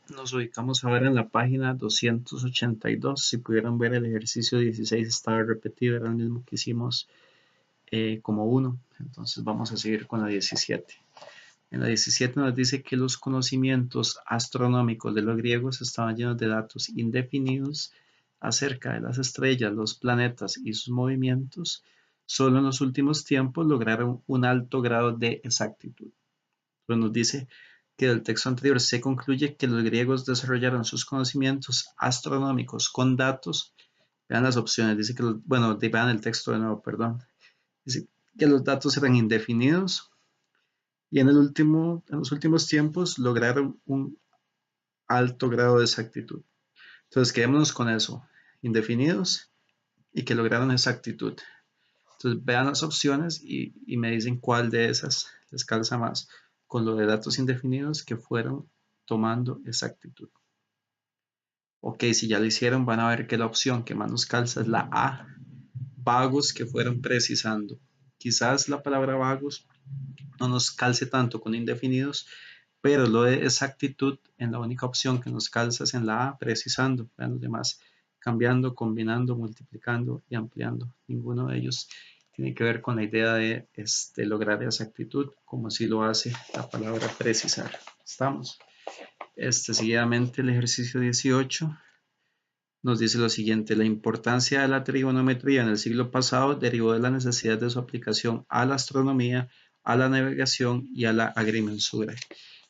Nos ubicamos ahora en la página 282. Si pudieran ver, el ejercicio 16 estaba repetido, era el mismo que hicimos como uno. Entonces vamos a seguir con la 17. En la 17 nos dice que los conocimientos astronómicos de los griegos estaban llenos de datos indefinidos acerca de las estrellas, los planetas y sus movimientos. Solo en los últimos tiempos lograron un alto grado de exactitud. Pues nos dice que del texto anterior se concluye que los griegos desarrollaron sus conocimientos astronómicos con datos. Vean las opciones, dice que, bueno, vean el texto de nuevo, perdón. Dice que los datos eran indefinidos y en los últimos tiempos lograron un alto grado de exactitud. Entonces, quedémonos con eso, indefinidos y que lograron exactitud. Entonces, vean las opciones y me dicen cuál de esas les calza más con lo de datos indefinidos que fueron tomando exactitud. Ok, si ya lo hicieron, van a ver que la opción que más nos calza es la A, vagos que fueron precisando. Quizás la palabra vagos no nos calce tanto con indefinidos, pero lo de exactitud en la única opción que nos calza es en la A, precisando. Vean los demás, cambiando, combinando, multiplicando y ampliando. Ninguno de ellos tiene que ver con la idea de lograr exactitud, como si lo hace la palabra precisar. ¿Estamos? Seguidamente el ejercicio 18 nos dice lo siguiente: la importancia de la trigonometría en el siglo pasado derivó de la necesidad de su aplicación a la astronomía, a la navegación y a la agrimensura.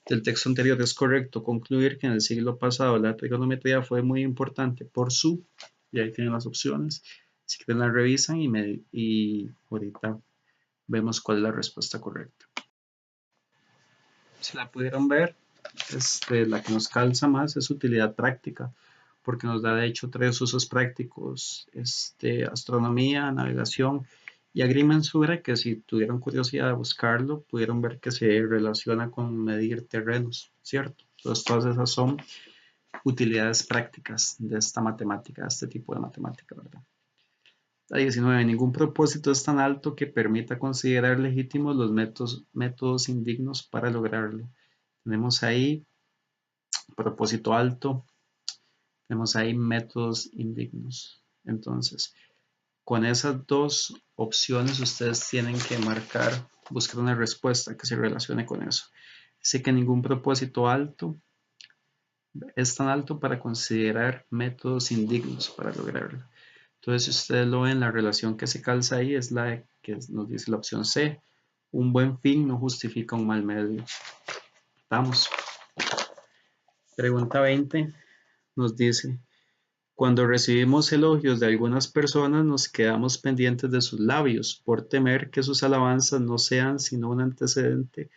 Del texto anterior es correcto concluir que en el siglo pasado la trigonometría fue muy importante por su, y ahí tienen las opciones, si quieren la revisan y ahorita vemos cuál es la respuesta correcta. Si la pudieron ver, la que nos calza más es utilidad práctica, porque nos da de hecho tres usos prácticos: astronomía, navegación y agrimensura, que si tuvieron curiosidad de buscarlo, pudieron ver que se relaciona con medir terrenos, ¿cierto? Entonces todas esas son utilidades prácticas de esta matemática, de este tipo de matemática, ¿verdad? La 19. Ningún propósito es tan alto que permita considerar legítimos los métodos indignos para lograrlo. Tenemos ahí propósito alto, tenemos ahí métodos indignos. Entonces, con esas dos opciones ustedes tienen que buscar una respuesta que se relacione con eso. Dice que ningún propósito alto es tan alto para considerar métodos indignos para lograrlo. Entonces, si ustedes lo ven, la relación que se calza ahí es la que nos dice la opción C: un buen fin no justifica un mal medio. Vamos. Pregunta 20 nos dice: cuando recibimos elogios de algunas personas, nos quedamos pendientes de sus labios por temer que sus alabanzas no sean sino un antecedente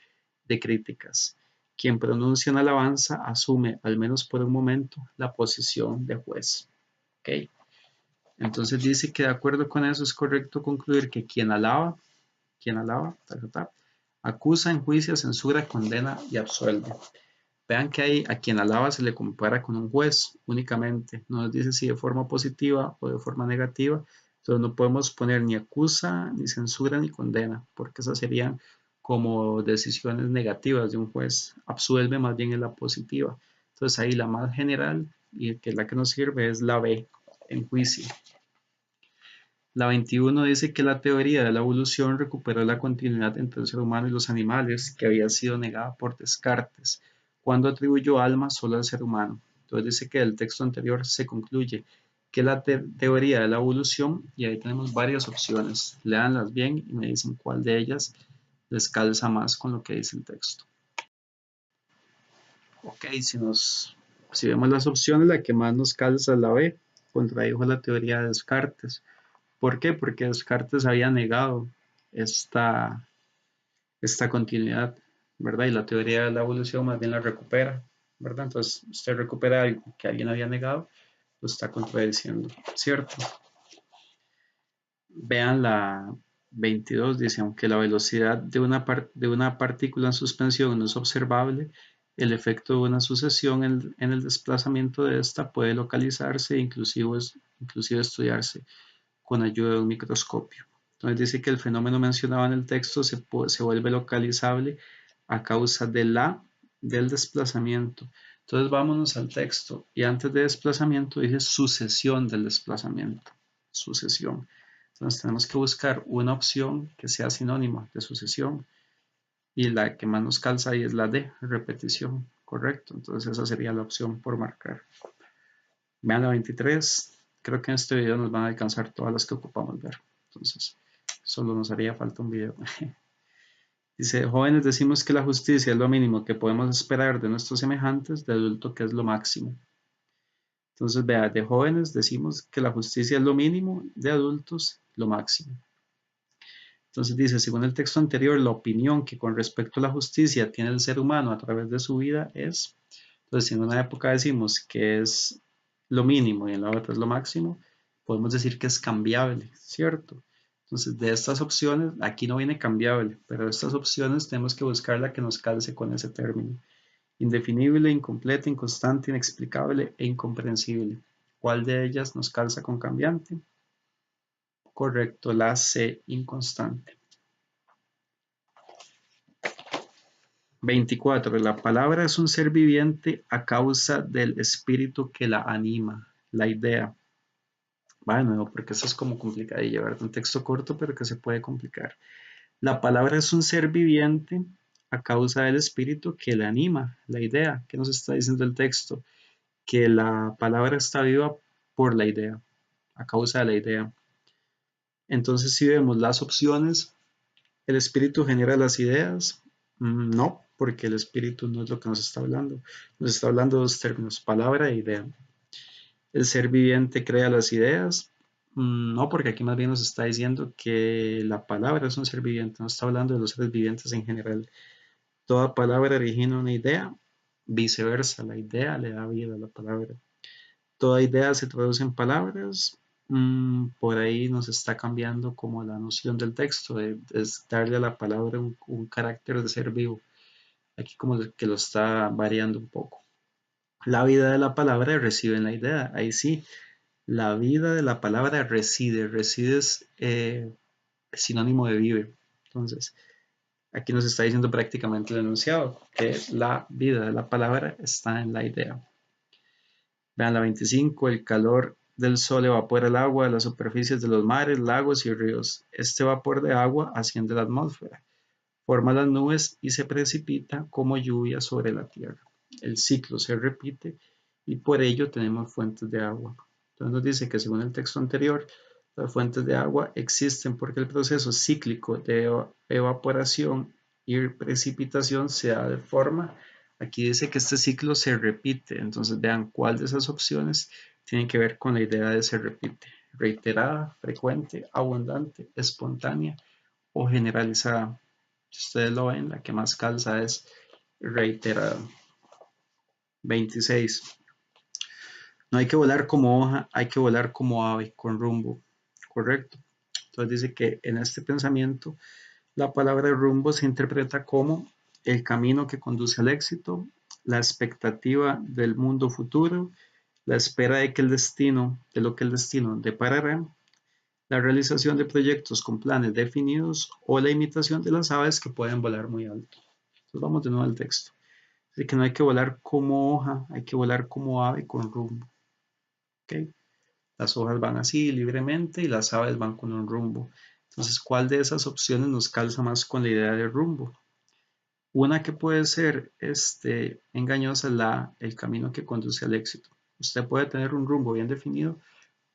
de críticas. Quien pronuncia una alabanza asume, al menos por un momento, la posición de juez. ¿Okay? Entonces dice que de acuerdo con eso es correcto concluir que quien alaba, acusa, enjuicia, censura, condena y absuelve. Vean que ahí a quien alaba se le compara con un juez únicamente. No nos dice si de forma positiva o de forma negativa. Entonces no podemos poner ni acusa, ni censura, ni condena, porque esas serían como decisiones negativas de un juez. Absuelve más bien en la positiva. Entonces ahí la más general y que es la que nos sirve es la B, en juicio. La 21 dice que la teoría de la evolución recuperó la continuidad entre el ser humano y los animales, que había sido negada por Descartes, cuando atribuyó alma solo al ser humano. Entonces dice que del texto anterior se concluye que la teoría de la evolución, y ahí tenemos varias opciones, léanlas bien y me dicen cuál de ellas les calza más con lo que dice el texto. Ok, si vemos las opciones, la que más nos calza es la B, contradijo la teoría de Descartes. ¿Por qué? Porque Descartes había negado esta, esta continuidad, ¿verdad? Y la teoría de la evolución más bien la recupera, ¿verdad? Entonces, usted recupera algo que alguien había negado, lo está contradiciendo, ¿cierto? Vean la 22, dice: aunque la velocidad de una partícula en suspensión no es observable, el efecto de una sucesión en el desplazamiento de esta puede localizarse e inclusive estudiarse con ayuda de un microscopio. Entonces dice que el fenómeno mencionado en el texto se vuelve localizable a causa de la del desplazamiento. Entonces vámonos al texto y antes de desplazamiento dice sucesión del desplazamiento. Sucesión. Entonces tenemos que buscar una opción que sea sinónimo de sucesión y la que más nos calza ahí es la de repetición. Correcto. Entonces esa sería la opción por marcar. Vean la 23. Creo que en este video nos van a alcanzar todas las que ocupamos ver. Entonces solo nos haría falta un video. Dice, jóvenes decimos que la justicia es lo mínimo que podemos esperar de nuestros semejantes, de adulto que es lo máximo. Entonces, vea, de jóvenes decimos que la justicia es lo mínimo, de adultos lo máximo. Entonces dice, según el texto anterior, la opinión que con respecto a la justicia tiene el ser humano a través de su vida es, entonces si en una época decimos que es lo mínimo y en la otra es lo máximo, podemos decir que es cambiable, ¿cierto? Entonces de estas opciones, aquí no viene cambiable, pero de estas opciones tenemos que buscar la que nos calce con ese término. Indefinible, incompleta, inconstante, inexplicable e incomprensible. ¿Cuál de ellas nos calza con cambiante? Correcto, la C, inconstante. 24. La palabra es un ser viviente a causa del espíritu que la anima, la idea. Va de nuevo, porque esto es como complicado de llevar un texto corto, pero que se puede complicar. La palabra es un ser viviente a causa del espíritu que la anima, la idea. ¿Qué nos está diciendo el texto? Que la palabra está viva por la idea, a causa de la idea. Entonces, si vemos las opciones, ¿el espíritu genera las ideas? No, porque el espíritu no es lo que nos está hablando. Nos está hablando de dos términos, palabra e idea. ¿El ser viviente crea las ideas? No, porque aquí más bien nos está diciendo que la palabra es un ser viviente, no está hablando de los seres vivientes en general. Toda palabra origina una idea, viceversa, la idea le da vida a la palabra. Toda idea se traduce en palabras. Por ahí nos está cambiando como la noción del texto, de darle a la palabra un carácter de ser vivo. Aquí como que lo está variando un poco. La vida de la palabra reside en la idea. Ahí sí, la vida de la palabra reside. Reside es sinónimo de vive. Entonces, aquí nos está diciendo prácticamente el enunciado, que la vida de la palabra está en la idea. Vean la 25, el calor del sol evapora el agua de las superficies de los mares, lagos y ríos. Este vapor de agua asciende a la atmósfera, forma las nubes y se precipita como lluvia sobre la tierra. El ciclo se repite y por ello tenemos fuentes de agua. Entonces nos dice que según el texto anterior, las fuentes de agua existen porque el proceso cíclico de evaporación y precipitación se da de forma. Aquí dice que este ciclo se repite, entonces vean cuál de esas opciones tiene que ver con la idea de se repite. Reiterada, frecuente, abundante, espontánea o generalizada. Si ustedes lo ven, la que más calza es reiterada. 26. No hay que volar como hoja, hay que volar como ave, con rumbo. Correcto. Entonces dice que en este pensamiento la palabra rumbo se interpreta como el camino que conduce al éxito, la expectativa del mundo futuro, la espera de que el destino, de lo que el destino deparará, la realización de proyectos con planes definidos o la imitación de las aves que pueden volar muy alto. Entonces vamos de nuevo al texto. Dice que no hay que volar como hoja, hay que volar como ave con rumbo. ¿Okay? Las hojas van así libremente y las aves van con un rumbo. Entonces, ¿cuál de esas opciones nos calza más con la idea de rumbo? Una que puede ser engañosa es el camino que conduce al éxito. Usted puede tener un rumbo bien definido,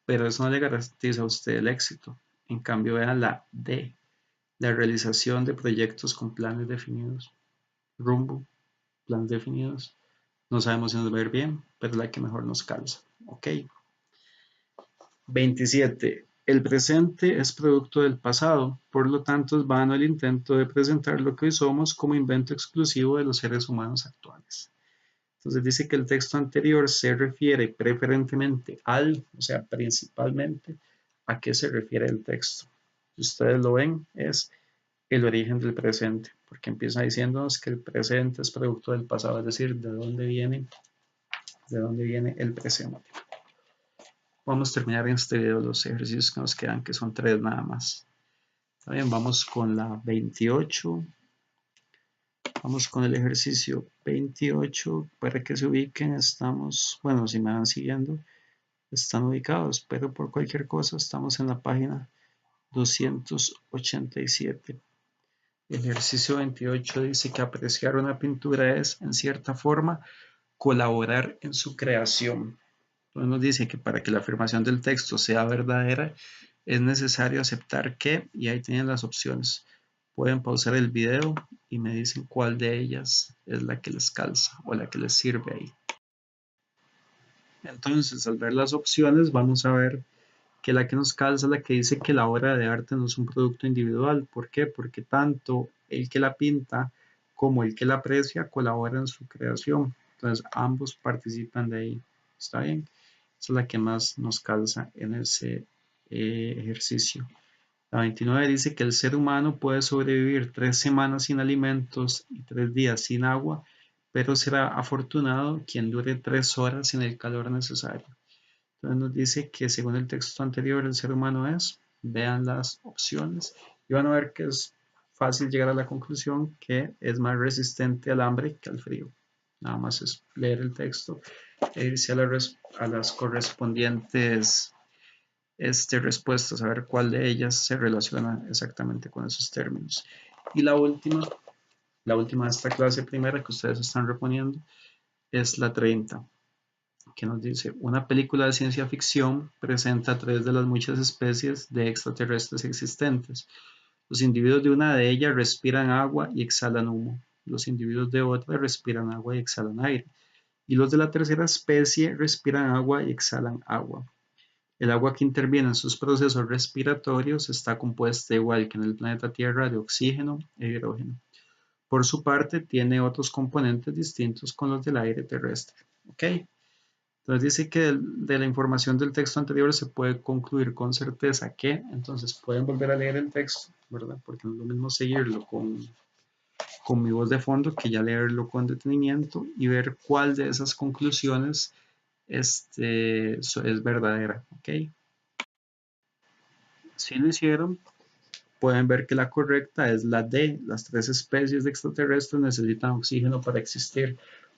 pero eso no le garantiza a usted el éxito. En cambio, vean la D, la realización de proyectos con planes definidos. Rumbo, planes definidos. No sabemos si nos va a ir bien, pero es la que mejor nos calza. Ok. 27. El presente es producto del pasado, por lo tanto es vano el intento de presentar lo que hoy somos como invento exclusivo de los seres humanos actuales. Entonces dice que el texto anterior se refiere preferentemente al, o sea, principalmente, ¿a qué se refiere el texto? Si ustedes lo ven, es el origen del presente, porque empieza diciéndonos que el presente es producto del pasado, es decir, de dónde viene el presente. Vamos a terminar en este video los ejercicios que nos quedan, que son 3 nada más. Está bien, vamos con la 28. Vamos con el ejercicio 28 para que se ubiquen. Estamos, bueno, si me van siguiendo, están ubicados, pero por cualquier cosa estamos en la página 287. El ejercicio 28 dice que apreciar una pintura es, en cierta forma, colaborar en su creación. Entonces nos dice que para que la afirmación del texto sea verdadera, es necesario aceptar que, y ahí tienen las opciones. Pueden pausar el video y me dicen cuál de ellas es la que les calza o la que les sirve ahí. Entonces, al ver las opciones, vamos a ver que la que nos calza es la que dice que la obra de arte no es un producto individual. ¿Por qué? Porque tanto el que la pinta como el que la aprecia colaboran en su creación. Entonces, ambos participan de ahí. ¿Está bien? Esa es la que más nos calza en ese ejercicio. La 29 dice que el ser humano puede sobrevivir 3 semanas sin alimentos y 3 días sin agua, pero será afortunado quien dure 3 horas sin el calor necesario. Entonces nos dice que según el texto anterior el ser humano es, vean las opciones y van a ver que es fácil llegar a la conclusión que es más resistente al hambre que al frío. Nada más es leer el texto e irse a las correspondientes respuestas, a ver cuál de ellas se relaciona exactamente con esos términos. Y la última de esta clase primera que ustedes están reponiendo es la 30, que nos dice, una película de ciencia ficción presenta 3 de las muchas especies de extraterrestres existentes. Los individuos de una de ellas respiran agua y exhalan humo. Los individuos de otra respiran agua y exhalan aire. Y los de la tercera especie respiran agua y exhalan agua. El agua que interviene en sus procesos respiratorios está compuesta igual que en el planeta Tierra de oxígeno e hidrógeno. Por su parte, tiene otros componentes distintos con los del aire terrestre. ¿Ok? Entonces dice que de la información del texto anterior se puede concluir con certeza que, entonces pueden volver a leer el texto, ¿verdad? Porque no es lo mismo seguirlo con mi voz de fondo que ya leerlo con detenimiento y ver cuál de esas conclusiones es verdadera, ¿ok? Si lo hicieron, pueden ver que la correcta es la D. Las 3 especies de extraterrestres necesitan oxígeno para existir.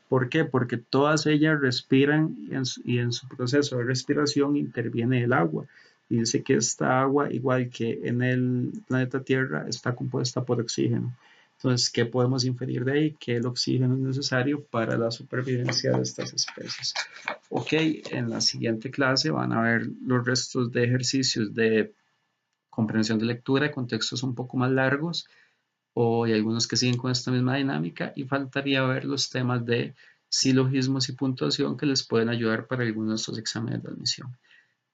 ¿Por qué? Porque todas ellas respiran y en su proceso de respiración interviene el agua. Y dice que esta agua, igual que en el planeta Tierra, está compuesta por oxígeno. Entonces, ¿qué podemos inferir de ahí? Que el oxígeno es necesario para la supervivencia de estas especies. Ok, en la siguiente clase van a ver los restos de ejercicios de comprensión de lectura con textos un poco más largos o hay algunos que siguen con esta misma dinámica y faltaría ver los temas de silogismos y puntuación que les pueden ayudar para algunos de estos exámenes de admisión.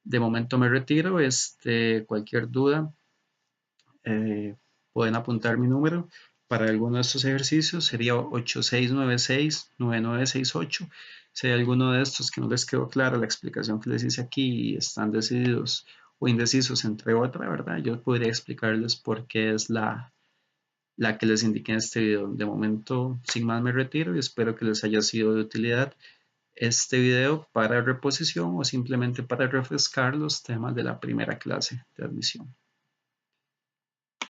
De momento me retiro, cualquier duda pueden apuntar mi número para alguno de estos ejercicios, sería 8696-9968. Si hay alguno de estos que no les quedó clara la explicación que les hice aquí y están decididos o indecisos entre otra, ¿verdad? Yo podría explicarles por qué es la que les indiqué en este video. De momento, sin más me retiro y espero que les haya sido de utilidad este video para reposición o simplemente para refrescar los temas de la primera clase de admisión.